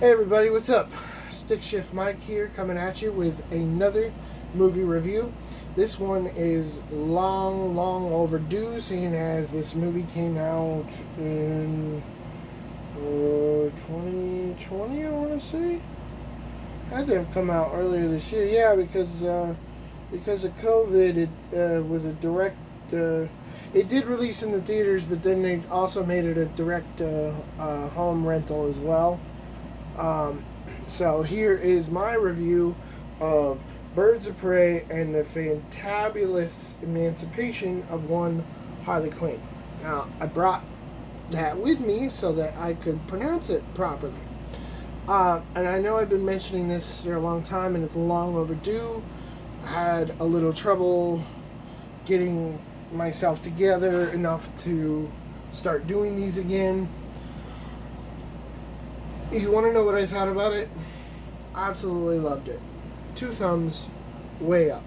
Hey everybody, what's up? Stick Shift Mike here, coming at you with another movie review. This one is long overdue, seeing as this movie came out in 2020, I want to say. Had to have come out earlier this year, yeah, because of COVID. It was a direct. It did release in the theaters, but then they also made it a direct home rental as well. Um, so here is my review of Birds of Prey and the fantabulous emancipation of one Harley Quinn. Now, I brought that with me so that I could pronounce it properly. And I know I've been mentioning this for a long time and it's long overdue. I had a little trouble getting myself together enough to start doing these again. You want to know what I thought about it? Absolutely loved it. 2 thumbs, way up.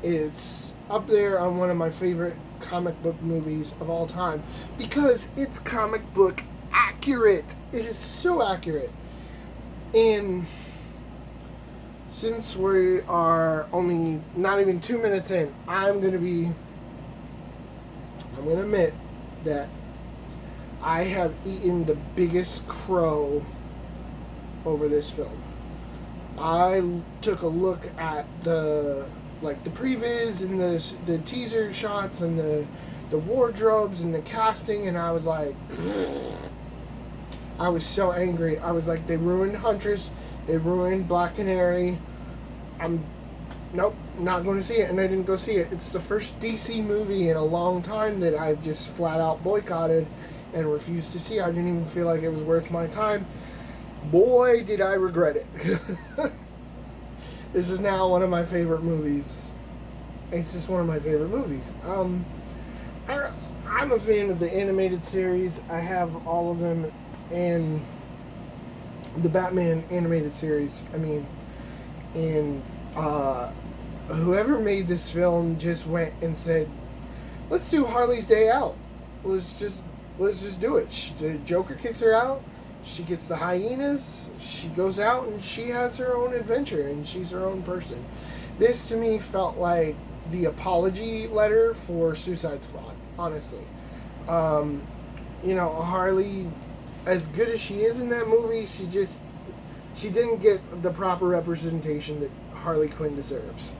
It's up there on one of my favorite comic book movies of all time because it's comic book accurate. It is so accurate. And since we are only not even 2 minutes in, I'm going to admit that I have eaten the biggest crow over this film. I took a look at the previs and the teaser shots and the wardrobes and the casting, and I was like, I was so angry. I was like, they ruined Huntress, they ruined Black Canary. Nope, not going to see it, and I didn't go see it. It's the first DC movie in a long time that I've just flat out boycotted and refused to see. I didn't even feel like it was worth my time. Boy, did I regret it. This is now one of my favorite movies. It's just one of my favorite movies. I'm a fan of the animated series. I have all of them, and the Batman animated series. And whoever made this film just went and said, "Let's do Harley's Day Out. Let's just do it." The Joker kicks her out. She gets the hyenas, she goes out and she has her own adventure and she's her own person. This to me felt like the apology letter for Suicide Squad, honestly. Harley, as good as she is in that movie, she didn't get the proper representation that Harley Quinn deserves.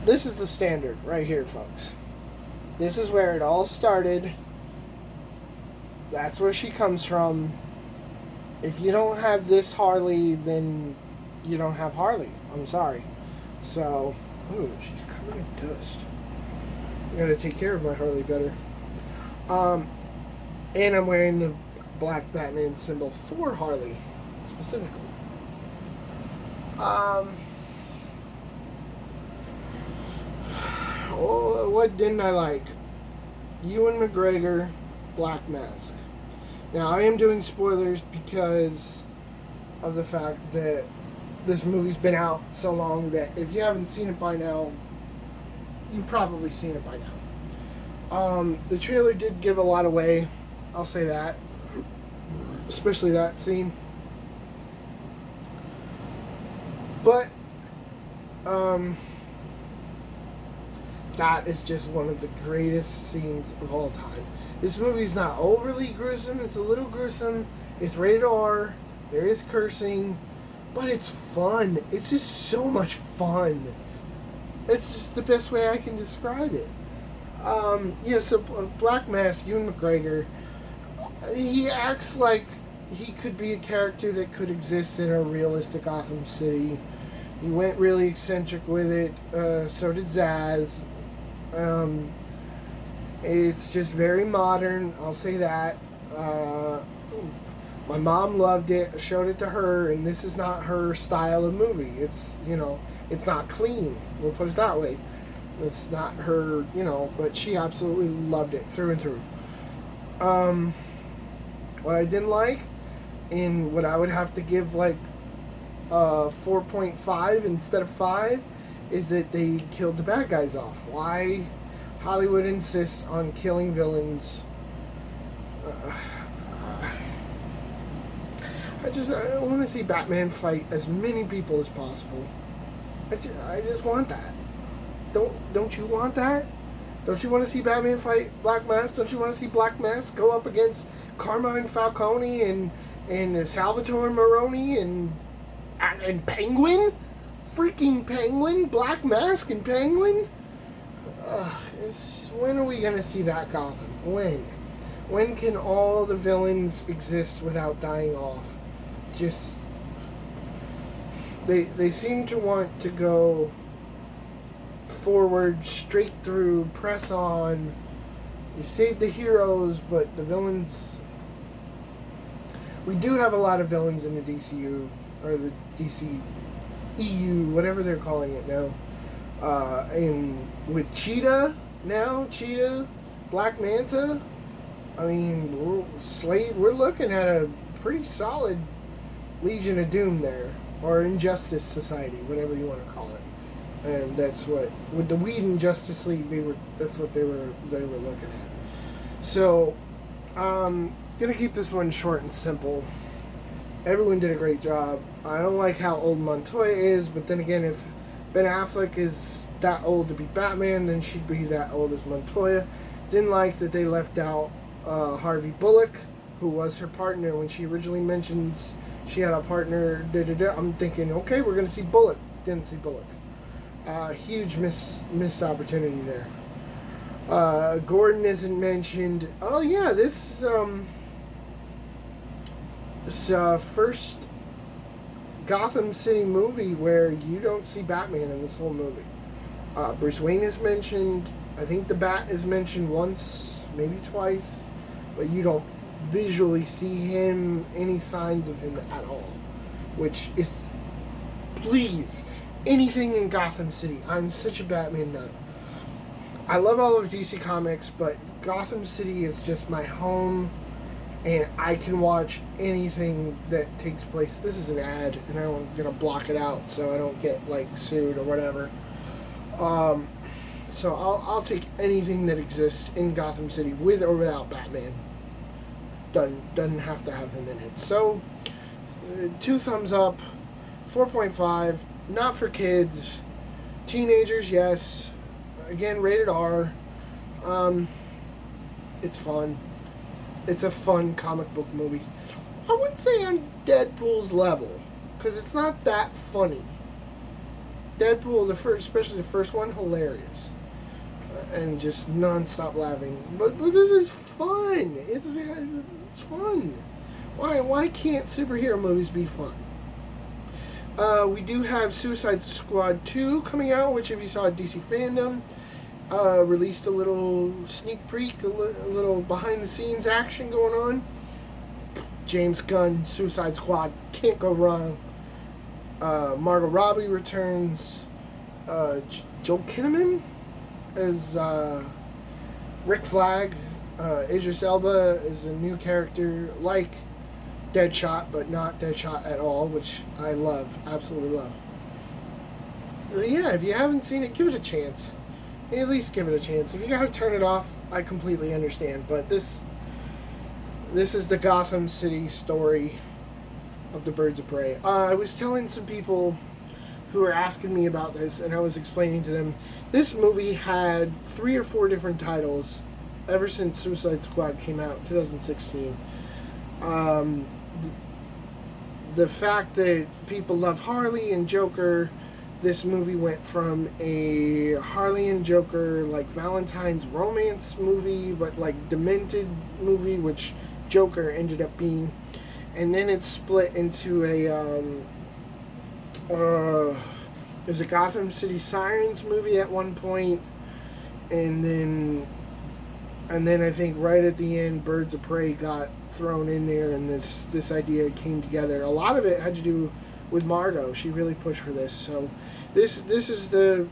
This is the standard right here, folks. This is where it all started. That's where she comes from. If you don't have this Harley, then you don't have Harley. I'm sorry. So, ooh, she's covered in dust. I gotta take care of my Harley better. And I'm wearing the black Batman symbol for Harley, specifically. What didn't I like? Ewan McGregor, Black Mask. Now, I am doing spoilers because of the fact that this movie's been out so long that if you haven't seen it by now, you've probably seen it by now. The trailer did give a lot away, I'll say that. Especially that scene. But, that is just one of the greatest scenes of all time. This movie's not overly gruesome. It's a little gruesome. It's rated R. There is cursing. But it's fun. It's just so much fun. It's just the best way I can describe it. So Black Mask, Ewan McGregor, he acts like he could be a character that could exist in a realistic Gotham City. He went really eccentric with it. So did Zaz. It's just very modern, I'll say that. My mom loved it, showed it to her, and this is not her style of movie. It's not clean, we'll put it that way. It's not her, but she absolutely loved it through and through. What I didn't like, and what I would have to give 4.5 instead of 5, is that they killed the bad guys off. Why Hollywood insists on killing villains Uh, I want to see Batman fight as many people as possible. I just want that. Don't you want that? Don't you want to see Batman fight Black Mask? Don't you want to see Black Mask go up against Carmine Falcone and Salvatore Maroni and Penguin? Freaking Penguin, Black Mask and Penguin. When are we gonna see that Gotham? When? When can all the villains exist without dying off? Just they seem to want to go forward, straight through, press on. You save the heroes, but the villains. We do have a lot of villains in the DCU or the DC EU, whatever they're calling it now. And with Cheetah, Black Manta, I mean, we're looking at a pretty solid Legion of Doom there, or Injustice Society, whatever you want to call it. And that's what, with the Whedon Justice League, that's what they were looking at. So, gonna keep this one short and simple. Everyone did a great job. I don't like how old Montoya is, but then again, if Ben Affleck is that old to be Batman, then she'd be that old as Montoya. Didn't like that they left out Harvey Bullock, who was her partner when she originally mentions she had a partner. I'm thinking, okay, we're gonna see Bullock. Didn't see Bullock. Huge missed opportunity there. Gordon isn't mentioned. Oh yeah, this first Gotham City movie where you don't see Batman in this whole movie. Bruce Wayne is mentioned. I think the Bat is mentioned once, maybe twice, but you don't visually see him, any signs of him at all. Which is, please, anything in Gotham City. I'm such a Batman nut. I love all of DC Comics, but Gotham City is just my home, and I can watch anything that takes place. This is an ad, and I'm gonna block it out so I don't get like sued or whatever. So I'll take anything that exists in Gotham City with or without Batman. Doesn't have to have him in it. So 2 thumbs up, 4.5. Not for kids, teenagers, yes. Again, rated R. It's fun. It's a fun comic book movie. I wouldn't say on Deadpool's level, because it's not that funny. Deadpool, especially the first one, hilarious. And just non-stop laughing. But this is fun. It's fun. Why can't superhero movies be fun? We do have Suicide Squad 2 coming out, which if you saw DC Fandom, released a little sneak peek, a little behind-the-scenes action going on. James Gunn, Suicide Squad, can't go wrong. Margot Robbie returns. Joel Kinnaman as Rick Flag. Idris Elba is a new character, like Deadshot, but not Deadshot at all, which I love, absolutely love. Yeah, if you haven't seen it, give it a chance. At least give it a chance. If you gotta turn it off, I completely understand. But this is the Gotham City story of the Birds of Prey. I was telling some people who were asking me about this, and I was explaining to them, this movie had 3 or 4 different titles ever since Suicide Squad came out in 2016. The fact that people love Harley and Joker, this movie went from a Harley and Joker like Valentine's romance movie, but like demented movie, which Joker ended up being, and then it split into there's a Gotham City Sirens movie at one point, and then I think right at the end, Birds of Prey got thrown in there, and this idea came together. A lot of it had to do with Margot. She really pushed for this. So this is the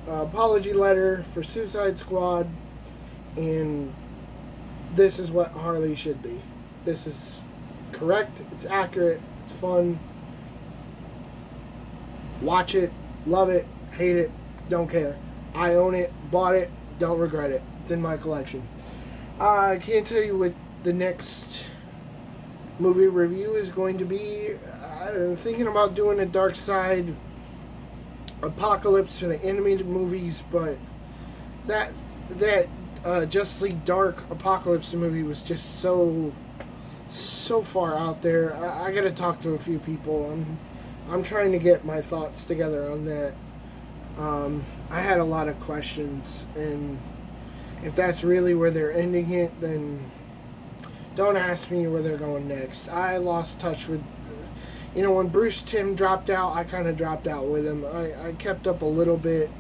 apology letter for Suicide Squad, and this is what Harley should be. This is correct. It's accurate. It's fun. Watch it. Love it. Hate it. Don't care. I own it, bought it, don't regret it. It's in my collection. I can't tell you what the next movie review is going to be. I'm thinking about doing a Dark Side Apocalypse for the animated movies, but that Justice League Dark Apocalypse movie was just so far out there. I gotta talk to a few people. I'm trying to get my thoughts together on that. I had a lot of questions, and if that's really where they're ending it, then don't ask me where they're going next. I lost touch with, when Bruce Timm dropped out, I kind of dropped out with him. I kept up a little bit,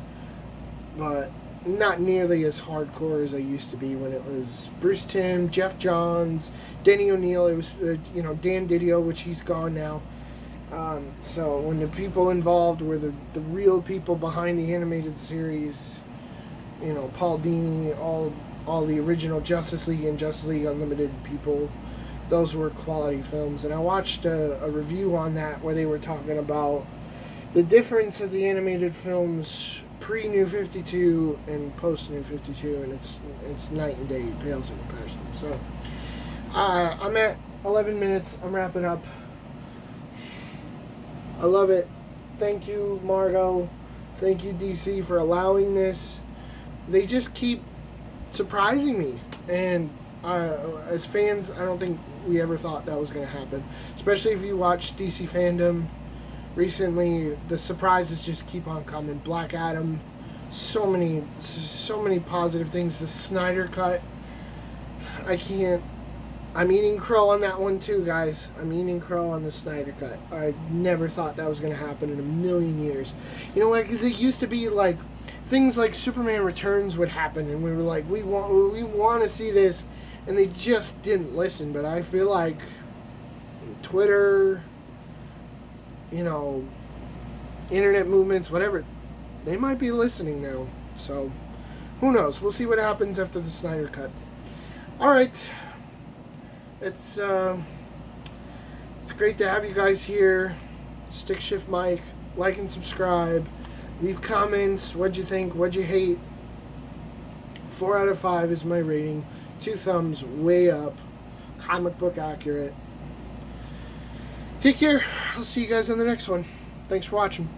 but not nearly as hardcore as I used to be when it was Bruce Timm, Jeff Johns, Denny O'Neil. It was, Dan Didio, which he's gone now. So when the people involved were the real people behind the animated series, Paul Dini, all the original Justice League and Justice League Unlimited people, those were quality films. And I watched a review on that where they were talking about the difference of the animated films pre-New 52 and post-New 52, and it's night and day. It pales in comparison. So I'm at 11 minutes. I'm wrapping up. I love it. Thank you, Margot. Thank you, DC, for allowing this. They just keep surprising me. And as fans, I don't think we ever thought that was going to happen. Especially if you watch DC fandom recently, the surprises just keep on coming. Black Adam, so many positive things. The Snyder Cut, I'm eating crow on that one too, guys. I'm eating crow on the Snyder Cut. I never thought that was going to happen in a million years. You know what? Because it used to be like things like Superman Returns would happen, and we were like, we want to see this, and they just didn't listen. But I feel like Twitter, internet movements, whatever, they might be listening now. So who knows? We'll see what happens after the Snyder Cut. All right. It's great to have you guys here. Stick Shift Mike. Like and subscribe. Leave comments. What'd you think? What'd you hate? 4 out of 5 is my rating. 2 thumbs way up. Comic book accurate. Take care. I'll see you guys on the next one. Thanks for watching.